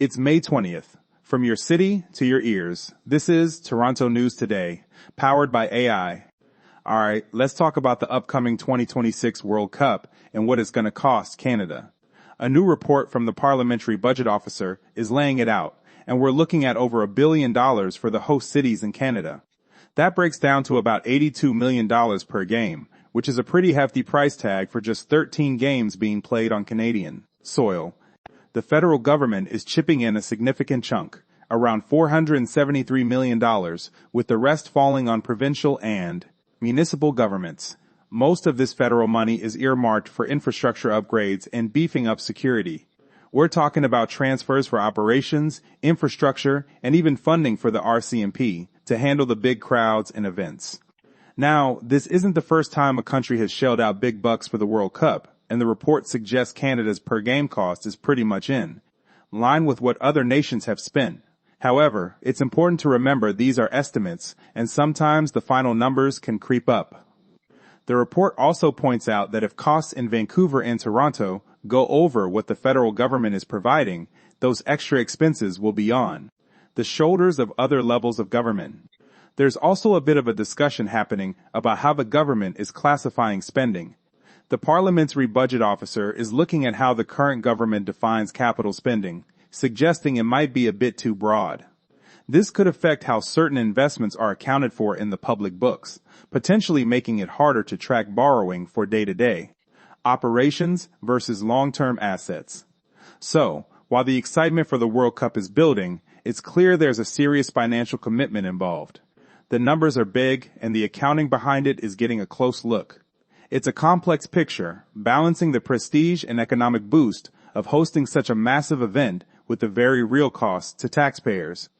It's May 20th. From your city to your ears, this is Toronto News Today, powered by AI. Alright, let's talk about the upcoming 2026 World Cup and what it's going to cost Canada. A new report from the Parliamentary Budget Officer is laying it out, and we're looking at over $1 billion for the host cities in Canada. That breaks down to about $82 million per game, which is a pretty hefty price tag for just 13 games being played on Canadian soil. The federal government is chipping in a significant chunk, around $473 million, with the rest falling on provincial and municipal governments. Most of this federal money is earmarked for infrastructure upgrades and beefing up security. We're talking about transfers for operations, infrastructure, and even funding for the RCMP to handle the big crowds and events. Now, this isn't the first time a country has shelled out big bucks for the World Cup, and the report suggests Canada's per game cost is pretty much in line with what other nations have spent. However, it's important to remember these are estimates, and sometimes the final numbers can creep up. The report also points out that if costs in Vancouver and Toronto go over what the federal government is providing, those extra expenses will be on the shoulders of other levels of government. There's also a bit of a discussion happening about how the government is classifying spending. The Parliamentary Budget Officer is looking at how the current government defines capital spending, suggesting it might be a bit too broad. This could affect how certain investments are accounted for in the public books, potentially making it harder to track borrowing for day-to-day operations versus long-term assets. So, while the excitement for the World Cup is building, it's clear there's a serious financial commitment involved. The numbers are big, and the accounting behind it is getting a close look. It's a complex picture, balancing the prestige and economic boost of hosting such a massive event with the very real costs to taxpayers.